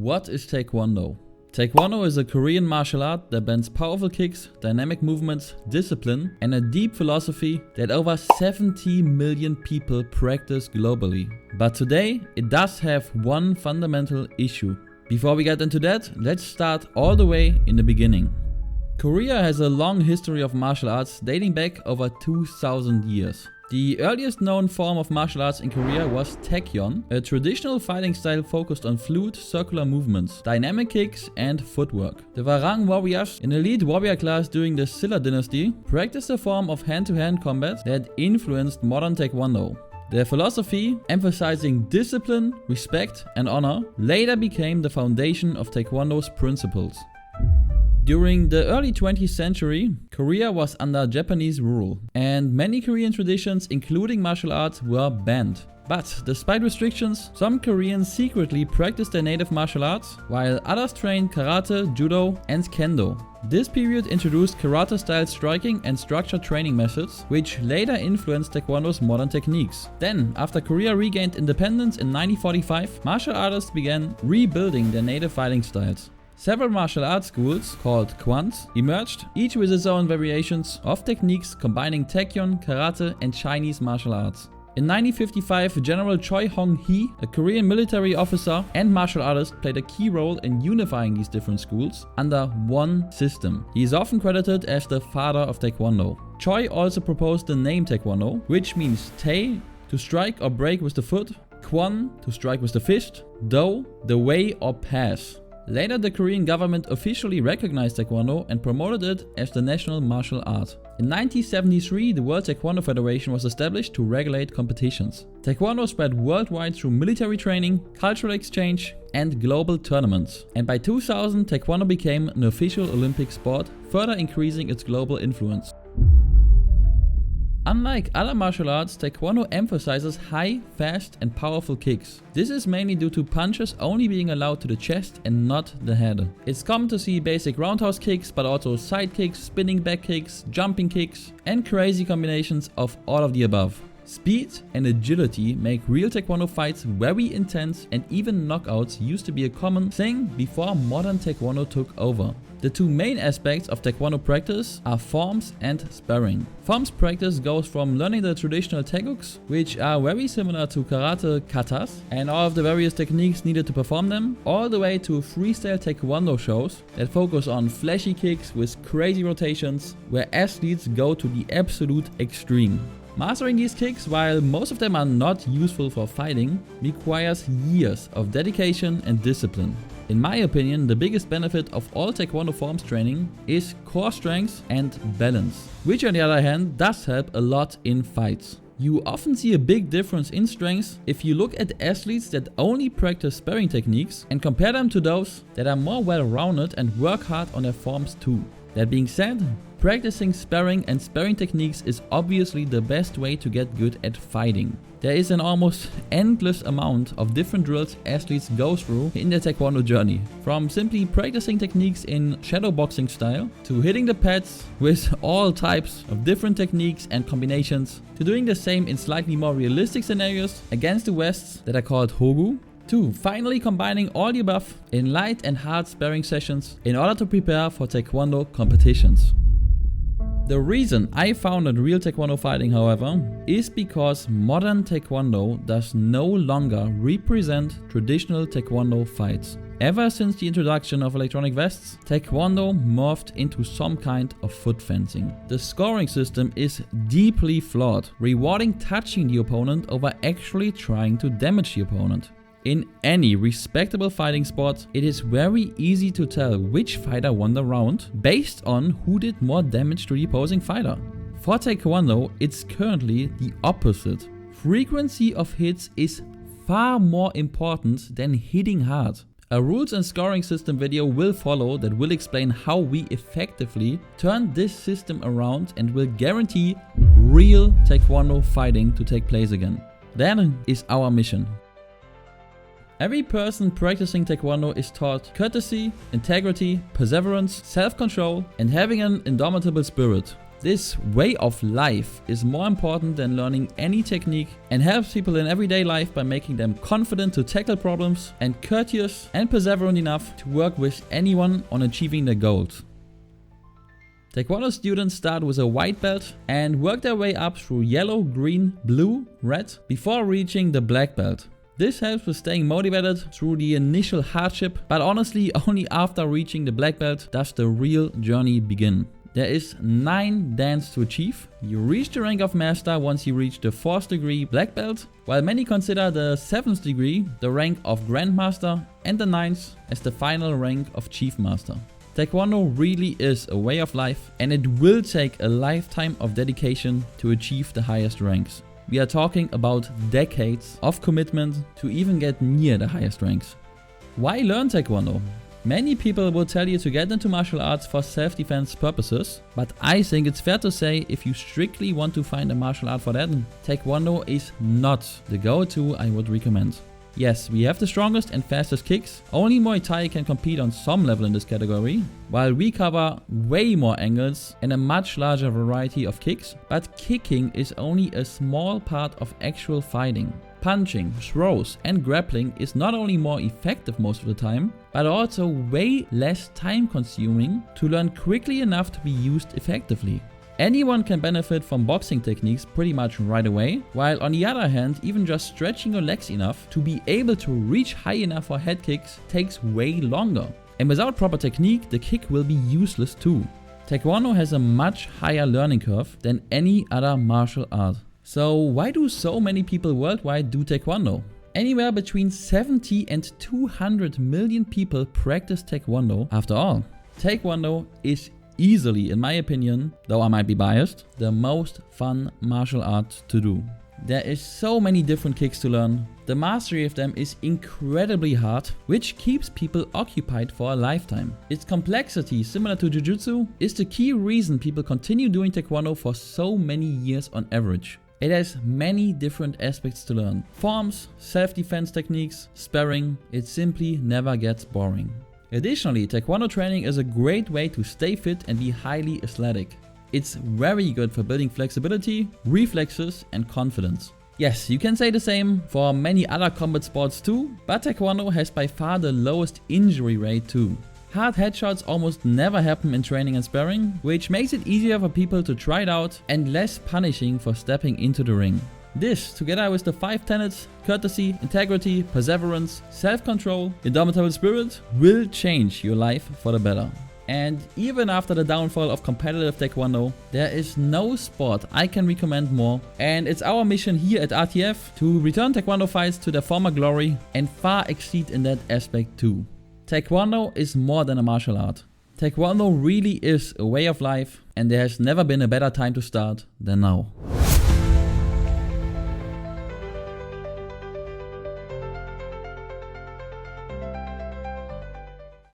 What is Taekwondo? Taekwondo is a Korean martial art that blends powerful kicks, dynamic movements, discipline, and a deep philosophy that over 70 million people practice globally. But today, it does have one fundamental issue. Before we get into that, let's start all the way in the beginning. Korea has a long history of martial arts dating back over 2000 years. The earliest known form of martial arts in Korea was Taekwondo, a traditional fighting style focused on fluid, circular movements, dynamic kicks, and footwork. The Hwarang warriors, an elite warrior class during the Silla dynasty, practiced a form of hand-to-hand combat that influenced modern Taekwondo. Their philosophy, emphasizing discipline, respect, and honor, later became the foundation of Taekwondo's principles. During the early 20th century, Korea was under Japanese rule, and many Korean traditions, including martial arts, were banned. But despite restrictions, some Koreans secretly practiced their native martial arts, while others trained karate, judo, and kendo. This period introduced karate-style striking and structured training methods, which later influenced Taekwondo's modern techniques. Then, after Korea regained independence in 1945, martial artists began rebuilding their native fighting styles. Several martial arts schools, called kwans, emerged, each with its own variations of techniques combining Taekwondo, karate, and Chinese martial arts. In 1955, General Choi Hong-hee, a Korean military officer and martial artist, played a key role in unifying these different schools under one system. He is often credited as the father of Taekwondo. Choi also proposed the name Taekwondo, which means Tae, to strike or break with the foot, Kwon, to strike with the fist, Do, the way or pass. Later, the Korean government officially recognized Taekwondo and promoted it as the national martial art. In 1973, the World Taekwondo Federation was established to regulate competitions. Taekwondo spread worldwide through military training, cultural exchange, and global tournaments. And by 2000, Taekwondo became an official Olympic sport, further increasing its global influence. Unlike other martial arts, Taekwondo emphasizes high, fast, and powerful kicks. This is mainly due to punches only being allowed to the chest and not the head. It's common to see basic roundhouse kicks, but also side kicks, spinning back kicks, jumping kicks, and crazy combinations of all of the above. Speed and agility make real Taekwondo fights very intense, and even knockouts used to be a common thing before modern Taekwondo took over. The two main aspects of Taekwondo practice are forms and sparring. Forms practice goes from learning the traditional taeguks, which are very similar to karate katas, and all of the various techniques needed to perform them, all the way to freestyle Taekwondo shows that focus on flashy kicks with crazy rotations, where athletes go to the absolute extreme. Mastering these kicks, while most of them are not useful for fighting, requires years of dedication and discipline. In my opinion, the biggest benefit of all Taekwondo forms training is core strength and balance, which on the other hand does help a lot in fights. You often see a big difference in strength if you look at athletes that only practice sparring techniques and compare them to those that are more well-rounded and work hard on their forms too. That being said, practicing sparring and sparring techniques is obviously the best way to get good at fighting. There is an almost endless amount of different drills athletes go through in their Taekwondo journey. From simply practicing techniques in shadow boxing style, to hitting the pads with all types of different techniques and combinations, to doing the same in slightly more realistic scenarios against the Wests that are called Hogu, to finally combining all the above in light and hard sparring sessions in order to prepare for Taekwondo competitions. The reason I founded Real Taekwondo Fighting, however, is because modern Taekwondo does no longer represent traditional Taekwondo fights. Ever since the introduction of electronic vests, Taekwondo morphed into some kind of foot fencing. The scoring system is deeply flawed, rewarding touching the opponent over actually trying to damage the opponent. In any respectable fighting sport, it is very easy to tell which fighter won the round based on who did more damage to the opposing fighter. For Taekwondo, it's currently the opposite. Frequency of hits is far more important than hitting hard. A rules and scoring system video will follow that will explain how we effectively turn this system around and will guarantee real Taekwondo fighting to take place again. That is our mission. Every person practicing Taekwondo is taught courtesy, integrity, perseverance, self-control, and having an indomitable spirit. This way of life is more important than learning any technique and helps people in everyday life by making them confident to tackle problems and courteous and perseverant enough to work with anyone on achieving their goals. Taekwondo students start with a white belt and work their way up through yellow, green, blue, red before reaching the black belt. This helps with staying motivated through the initial hardship, but honestly only after reaching the black belt does the real journey begin. There is 9 dans to achieve. You reach the rank of master once you reach the 4th degree black belt, while many consider the 7th degree the rank of grandmaster and the 9th as the final rank of chief master. Taekwondo really is a way of life, and it will take a lifetime of dedication to achieve the highest ranks. We are talking about decades of commitment to even get near the highest ranks. Why learn Taekwondo? Many people will tell you to get into martial arts for self-defense purposes, but I think it's fair to say if you strictly want to find a martial art for that, Taekwondo is not the go-to I would recommend. Yes, we have the strongest and fastest kicks. Only Muay Thai can compete on some level in this category, while we cover way more angles and a much larger variety of kicks, but kicking is only a small part of actual fighting. Punching, throws and grappling is not only more effective most of the time, but also way less time consuming to learn quickly enough to be used effectively. Anyone can benefit from boxing techniques pretty much right away, while on the other hand, even just stretching your legs enough to be able to reach high enough for head kicks takes way longer. And without proper technique, the kick will be useless too. Taekwondo has a much higher learning curve than any other martial art. So why do so many people worldwide do Taekwondo? Anywhere between 70 and 200 million people practice Taekwondo after all. Taekwondo is easily, in my opinion, though I might be biased, the most fun martial art to do. There is so many different kicks to learn. The mastery of them is incredibly hard, which keeps people occupied for a lifetime. Its complexity, similar to Jiu-Jitsu, is the key reason people continue doing Taekwondo for so many years on average. It has many different aspects to learn. Forms, self-defense techniques, sparring, it simply never gets boring. Additionally, Taekwondo training is a great way to stay fit and be highly athletic. It's very good for building flexibility, reflexes and confidence. Yes, you can say the same for many other combat sports too, but Taekwondo has by far the lowest injury rate too. Hard headshots almost never happen in training and sparring, which makes it easier for people to try it out and less punishing for stepping into the ring. This, together with the 5 tenets, courtesy, integrity, perseverance, self-control, indomitable spirit, will change your life for the better. And even after the downfall of competitive Taekwondo, there is no sport I can recommend more, and it's our mission here at RTF to return Taekwondo fights to their former glory and far exceed in that aspect too. Taekwondo is more than a martial art. Taekwondo really is a way of life, and there has never been a better time to start than now.